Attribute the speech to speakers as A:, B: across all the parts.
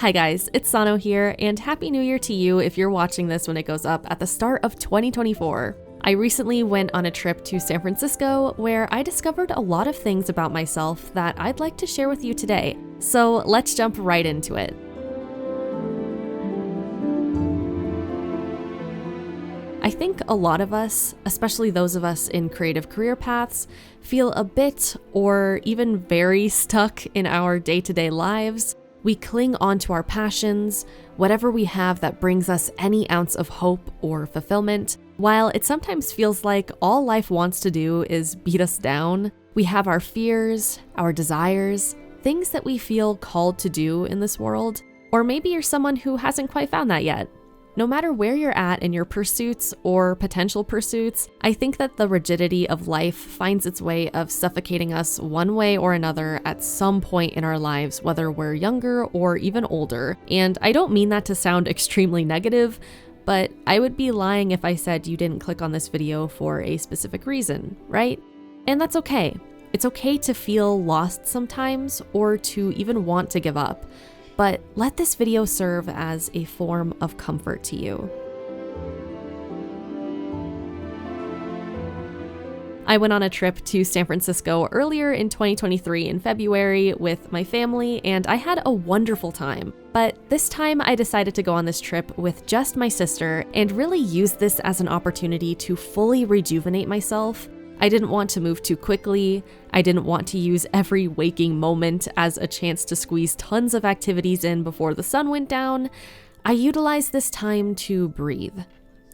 A: Hi guys, it's Sano here, and Happy New Year to you if you're watching this when it goes up at the start of 2024. I recently went on a trip to San Francisco where I discovered a lot of things about myself that I'd like to share with you today. So let's jump right into it. I think a lot of us, especially those of us in creative career paths, feel a bit or even very stuck in our day-to-day lives. We cling on to our passions, whatever we have that brings us any ounce of hope or fulfillment. While it sometimes feels like all life wants to do is beat us down, we have our fears, our desires, things that we feel called to do in this world. Or maybe you're someone who hasn't quite found that yet. No matter where you're at in your pursuits or potential pursuits, I think that the rigidity of life finds its way of suffocating us one way or another at some point in our lives, whether we're younger or even older. And I don't mean that to sound extremely negative, but I would be lying if I said you didn't click on this video for a specific reason, right? And that's okay. It's okay to feel lost sometimes or to even want to give up. But let this video serve as a form of comfort to you. I went on a trip to San Francisco earlier in 2023 in February with my family, and I had a wonderful time. But this time I decided to go on this trip with just my sister and really use this as an opportunity to fully rejuvenate myself. I didn't want to move too quickly. I didn't want to use every waking moment as a chance to squeeze tons of activities in before the sun went down. I utilized this time to breathe,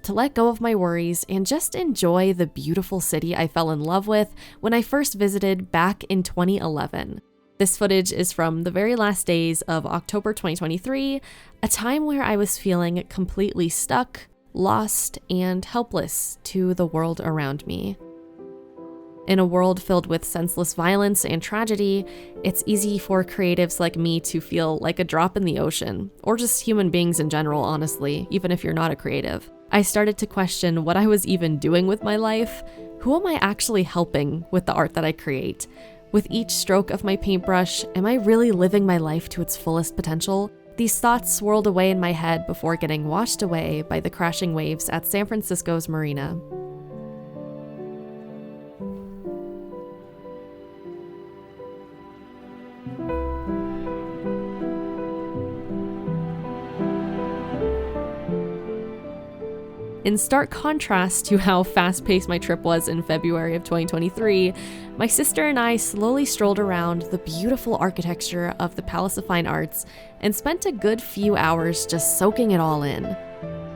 A: to let go of my worries and just enjoy the beautiful city I fell in love with when I first visited back in 2011. This footage is from the very last days of October 2023, a time where I was feeling completely stuck, lost, and helpless to the world around me. In a world filled with senseless violence and tragedy, it's easy for creatives like me to feel like a drop in the ocean, or just human beings in general, honestly, even if you're not a creative. I started to question what I was even doing with my life. Who am I actually helping with the art that I create? With each stroke of my paintbrush, am I really living my life to its fullest potential? These thoughts swirled away in my head before getting washed away by the crashing waves at San Francisco's marina. In stark contrast to how fast-paced my trip was in February of 2023, my sister and I slowly strolled around the beautiful architecture of the Palace of Fine Arts and spent a good few hours just soaking it all in.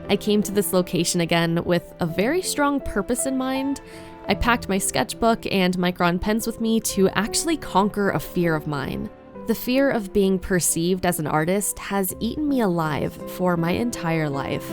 A: I came to this location again with a very strong purpose in mind. I packed my sketchbook and Micron pens with me to actually conquer a fear of mine. The fear of being perceived as an artist has eaten me alive for my entire life.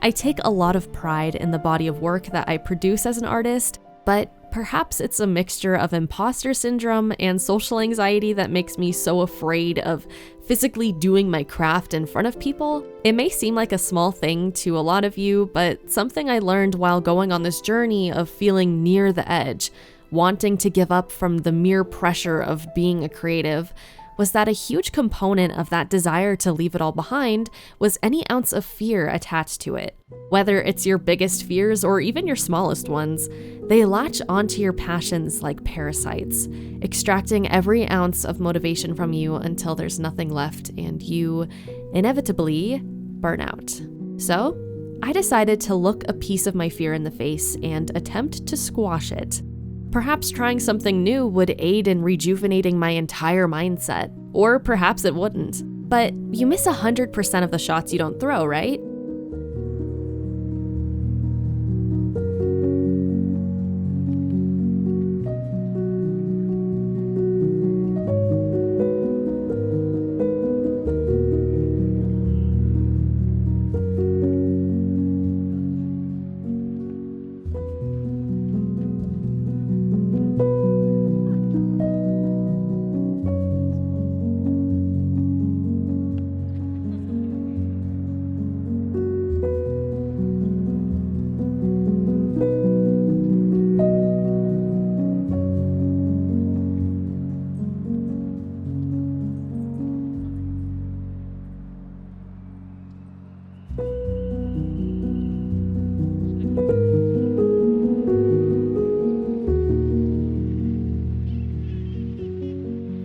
A: I take a lot of pride in the body of work that I produce as an artist, but perhaps it's a mixture of imposter syndrome and social anxiety that makes me so afraid of physically doing my craft in front of people. It may seem like a small thing to a lot of you, but something I learned while going on this journey of feeling near the edge, wanting to give up from the mere pressure of being a creative, was that a huge component of that desire to leave it all behind was any ounce of fear attached to it. Whether it's your biggest fears or even your smallest ones, they latch onto your passions like parasites, extracting every ounce of motivation from you until there's nothing left and you, inevitably, burn out. So, I decided to look a piece of my fear in the face and attempt to squash it. Perhaps trying something new would aid in rejuvenating my entire mindset, or perhaps it wouldn't. But you miss 100% of the shots you don't throw, right?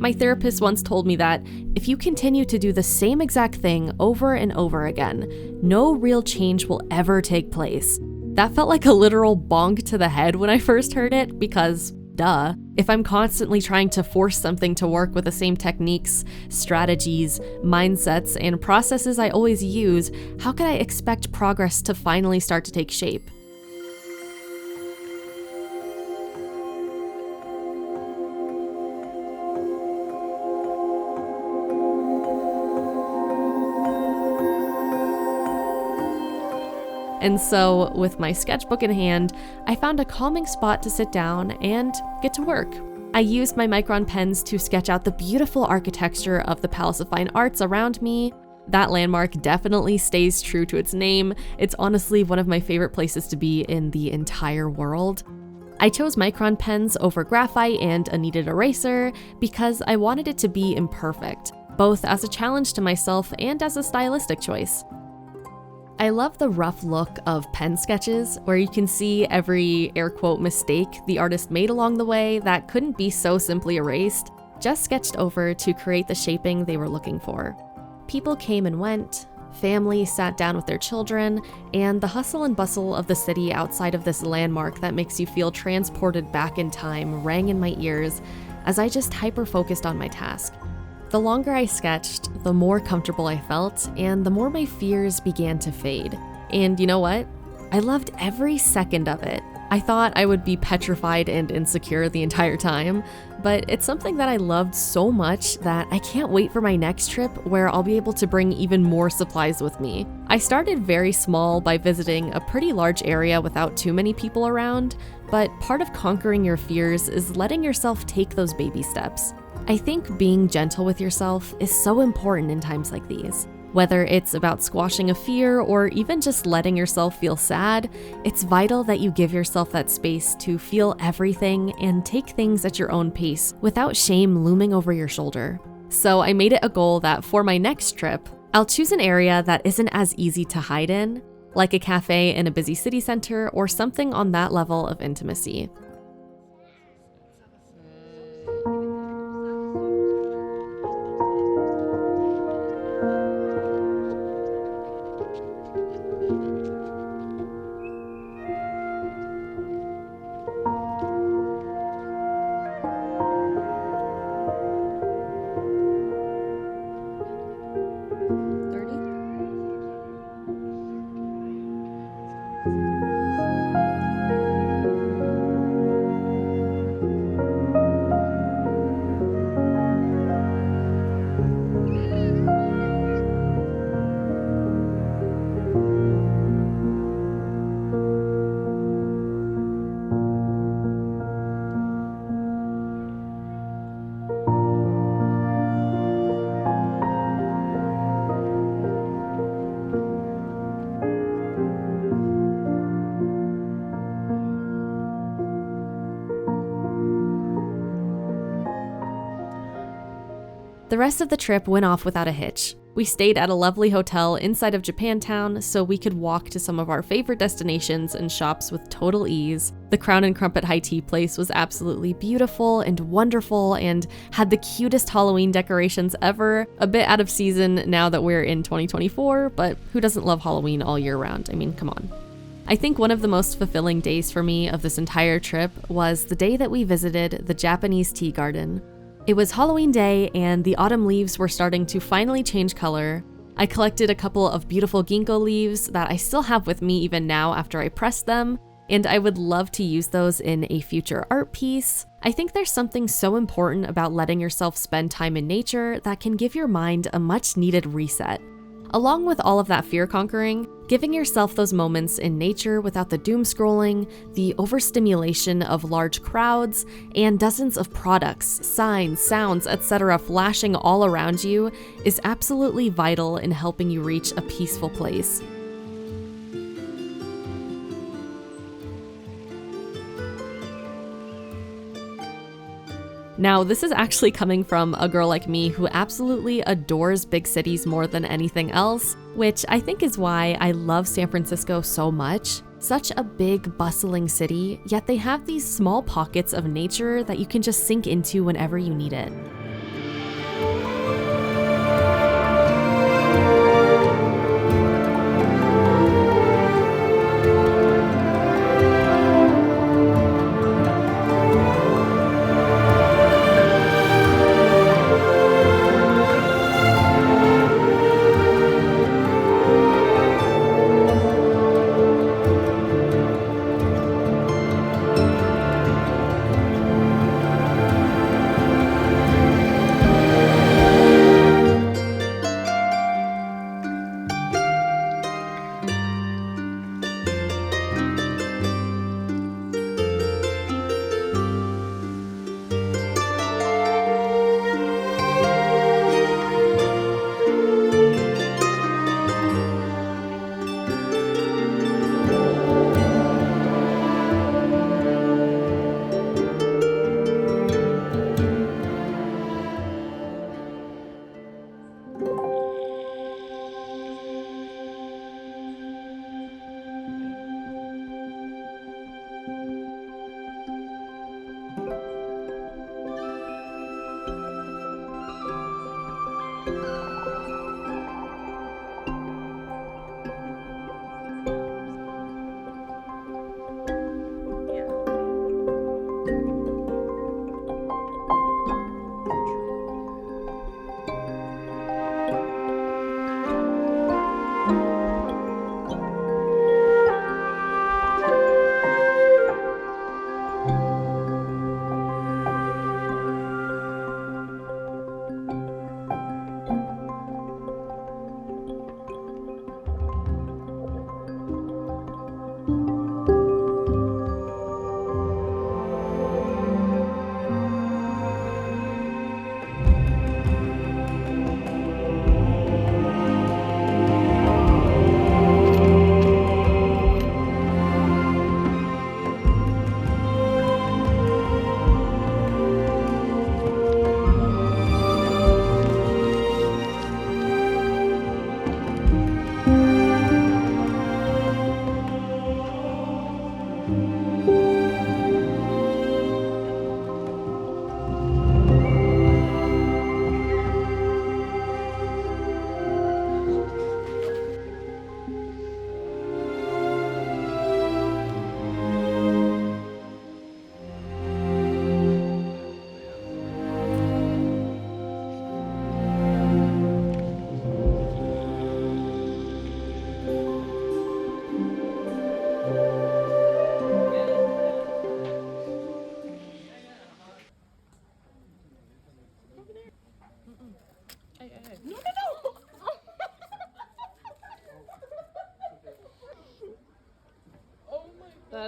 A: My therapist once told me that if you continue to do the same exact thing over and over again, no real change will ever take place. That felt like a literal bonk to the head when I first heard it because, duh, if I'm constantly trying to force something to work with the same techniques, strategies, mindsets, and processes I always use, how could I expect progress to finally start to take shape? And so, with my sketchbook in hand, I found a calming spot to sit down and get to work. I used my Micron pens to sketch out the beautiful architecture of the Palace of Fine Arts around me. That landmark definitely stays true to its name. It's honestly one of my favorite places to be in the entire world. I chose Micron pens over graphite and a kneaded eraser because I wanted it to be imperfect, both as a challenge to myself and as a stylistic choice. I love the rough look of pen sketches, where you can see every air quote mistake the artist made along the way that couldn't be so simply erased, just sketched over to create the shaping they were looking for. People came and went, families sat down with their children, and the hustle and bustle of the city outside of this landmark that makes you feel transported back in time rang in my ears as I just hyper-focused on my task. The longer I sketched, the more comfortable I felt, and the more my fears began to fade. And you know what? I loved every second of it. I thought I would be petrified and insecure the entire time, but it's something that I loved so much that I can't wait for my next trip where I'll be able to bring even more supplies with me. I started very small by visiting a pretty large area without too many people around, but part of conquering your fears is letting yourself take those baby steps. I think being gentle with yourself is so important in times like these. Whether it's about squashing a fear or even just letting yourself feel sad, it's vital that you give yourself that space to feel everything and take things at your own pace without shame looming over your shoulder. So I made it a goal that for my next trip, I'll choose an area that isn't as easy to hide in, like a cafe in a busy city center or something on that level of intimacy. The rest of the trip went off without a hitch. We stayed at a lovely hotel inside of Japantown so we could walk to some of our favorite destinations and shops with total ease. The Crown and Crumpet high tea place was absolutely beautiful and wonderful and had the cutest Halloween decorations ever. A bit out of season now that we're in 2024, but who doesn't love Halloween all year round? I mean, come on. I think one of the most fulfilling days for me of this entire trip was the day that we visited the Japanese tea garden. It was Halloween day and the autumn leaves were starting to finally change color. I collected a couple of beautiful ginkgo leaves that I still have with me even now after I pressed them, and I would love to use those in a future art piece. I think there's something so important about letting yourself spend time in nature that can give your mind a much needed reset. Along with all of that fear conquering, giving yourself those moments in nature without the doom scrolling, the overstimulation of large crowds, and dozens of products, signs, sounds, etc. flashing all around you is absolutely vital in helping you reach a peaceful place. Now, this is actually coming from a girl like me who absolutely adores big cities more than anything else, which I think is why I love San Francisco so much. Such a big, bustling city, yet they have these small pockets of nature that you can just sink into whenever you need it.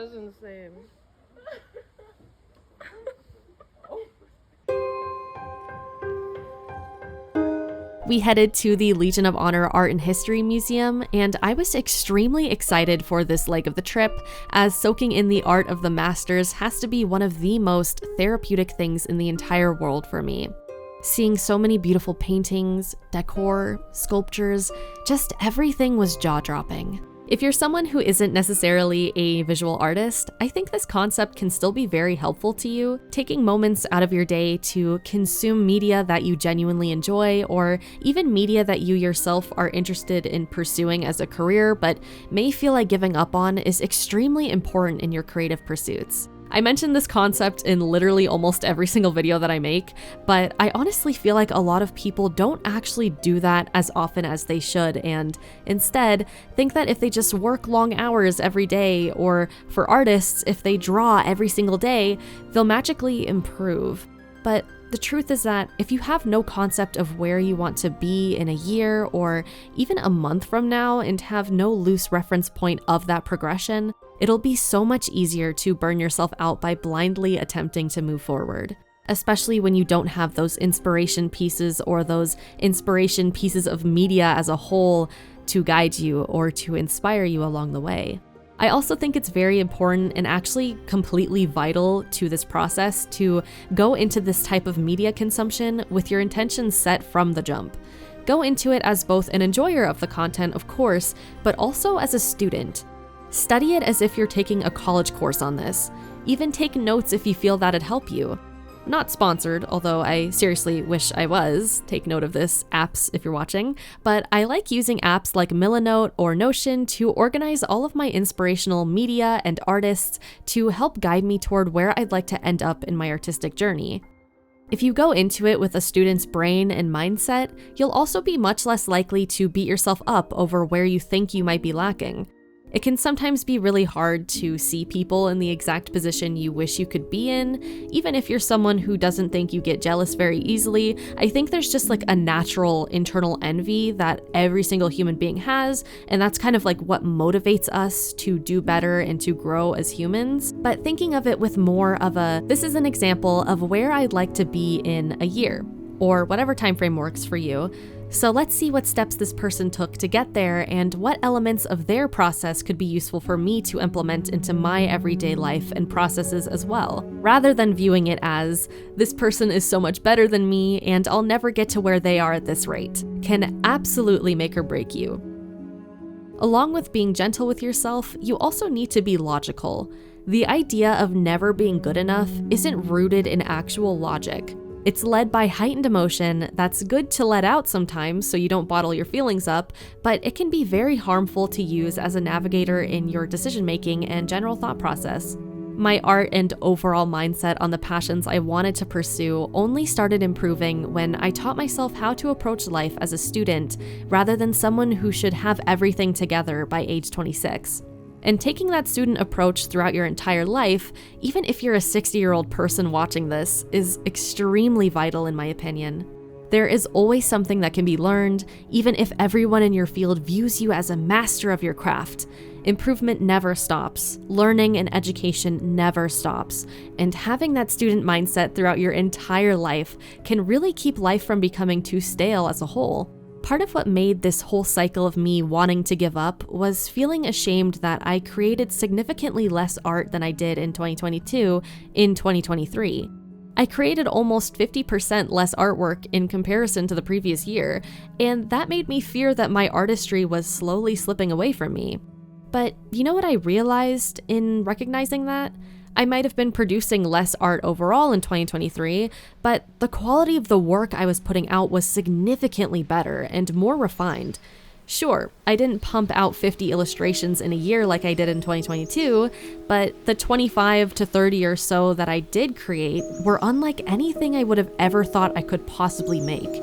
B: That's insane.
A: We headed to the Legion of Honor Art and History Museum, and I was extremely excited for this leg of the trip, as soaking in the art of the masters has to be one of the most therapeutic things in the entire world for me. Seeing so many beautiful paintings, decor, sculptures, just everything was jaw-dropping. If you're someone who isn't necessarily a visual artist, I think this concept can still be very helpful to you, taking moments out of your day to consume media that you genuinely enjoy, or even media that you yourself are interested in pursuing as a career but may feel like giving up on is extremely important in your creative pursuits. I mention this concept in literally almost every single video that I make, but I honestly feel like a lot of people don't actually do that as often as they should, and instead think that if they just work long hours every day, or for artists, if they draw every single day, they'll magically improve. But the truth is that if you have no concept of where you want to be in a year or even a month from now and have no loose reference point of that progression, it'll be so much easier to burn yourself out by blindly attempting to move forward, especially when you don't have those inspiration pieces or those inspiration pieces of media as a whole to guide you or to inspire you along the way. I also think it's very important and actually completely vital to this process to go into this type of media consumption with your intentions set from the jump. Go into it as both an enjoyer of the content, of course, but also as a student. Study it as if you're taking a college course on this. Even take notes if you feel that'd help you. Not sponsored, although I seriously wish I was. Take note of this, apps, if you're watching. But I like using apps like Milanote or Notion to organize all of my inspirational media and artists to help guide me toward where I'd like to end up in my artistic journey. If you go into it with a student's brain and mindset, you'll also be much less likely to beat yourself up over where you think you might be lacking. It can sometimes be really hard to see people in the exact position you wish you could be in. Even if you're someone who doesn't think you get jealous very easily, I think there's just like a natural internal envy that every single human being has, and that's kind of like what motivates us to do better and to grow as humans. But thinking of it with more of this is an example of where I'd like to be in a year, or whatever time frame works for you. So let's see what steps this person took to get there and what elements of their process could be useful for me to implement into my everyday life and processes as well, rather than viewing it as, this person is so much better than me and I'll never get to where they are at this rate, can absolutely make or break you. Along with being gentle with yourself, you also need to be logical. The idea of never being good enough isn't rooted in actual logic. It's led by heightened emotion that's good to let out sometimes so you don't bottle your feelings up, but it can be very harmful to use as a navigator in your decision-making and general thought process. My art and overall mindset on the passions I wanted to pursue only started improving when I taught myself how to approach life as a student rather than someone who should have everything together by age 26. And taking that student approach throughout your entire life, even if you're a 60-year-old person watching this, is extremely vital in my opinion. There is always something that can be learned, even if everyone in your field views you as a master of your craft. Improvement never stops. Learning and education never stops. And having that student mindset throughout your entire life can really keep life from becoming too stale as a whole. Part of what made this whole cycle of me wanting to give up was feeling ashamed that I created significantly less art than I did in 2022 in 2023. I created almost 50% less artwork in comparison to the previous year, and that made me fear that my artistry was slowly slipping away from me. But you know what I realized in recognizing that? I might have been producing less art overall in 2023, but the quality of the work I was putting out was significantly better and more refined. Sure, I didn't pump out 50 illustrations in a year like I did in 2022, but the 25 to 30 or so that I did create were unlike anything I would have ever thought I could possibly make.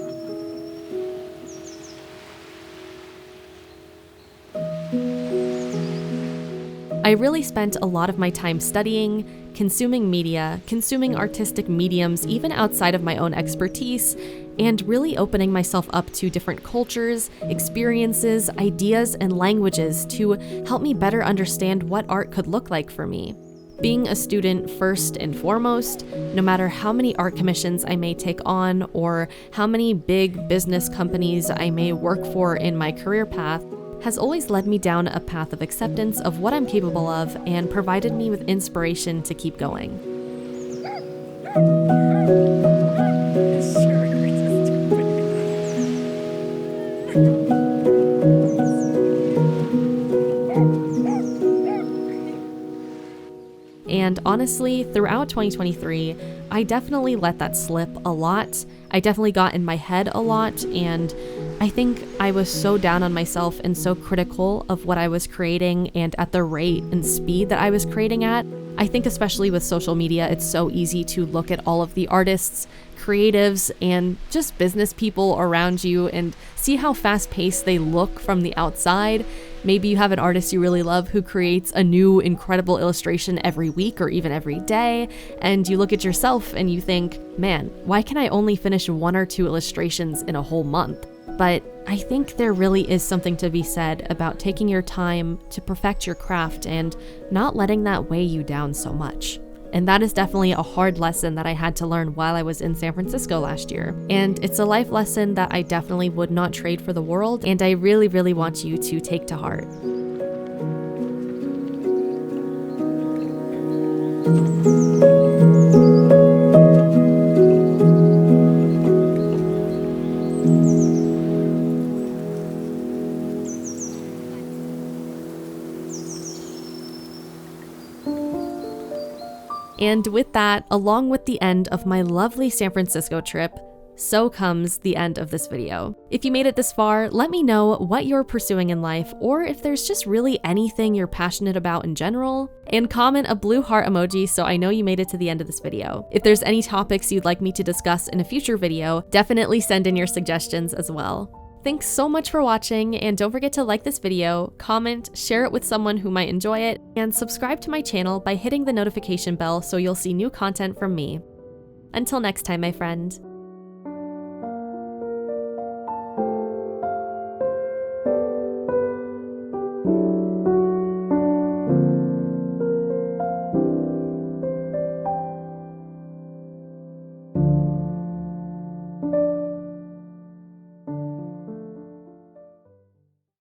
A: I really spent a lot of my time studying, consuming media, consuming artistic mediums even outside of my own expertise, and really opening myself up to different cultures, experiences, ideas, and languages to help me better understand what art could look like for me. Being a student first and foremost, no matter how many art commissions I may take on or how many big business companies I may work for in my career path, has always led me down a path of acceptance of what I'm capable of and provided me with inspiration to keep going. And honestly, throughout 2023, I definitely let that slip a lot. I definitely got in my head a lot, and I think I was so down on myself and so critical of what I was creating and at the rate and speed that I was creating at. I think especially with social media, it's so easy to look at all of the artists, creatives, and just business people around you and see how fast-paced they look from the outside. Maybe you have an artist you really love who creates a new incredible illustration every week or even every day, and you look at yourself and you think, man, why can I only finish 1 or 2 illustrations in a whole month? But I think there really is something to be said about taking your time to perfect your craft and not letting that weigh you down so much. And that is definitely a hard lesson that I had to learn while I was in San Francisco last year. And it's a life lesson that I definitely would not trade for the world, and I really, really want you to take to heart. And with that, along with the end of my lovely San Francisco trip, so comes the end of this video. If you made it this far, let me know what you're pursuing in life, or if there's just really anything you're passionate about in general, and comment a blue heart emoji so I know you made it to the end of this video. If there's any topics you'd like me to discuss in a future video, definitely send in your suggestions as well. Thanks so much for watching, and don't forget to like this video, comment, share it with someone who might enjoy it, and subscribe to my channel by hitting the notification bell so you'll see new content from me. Until next time, my friend.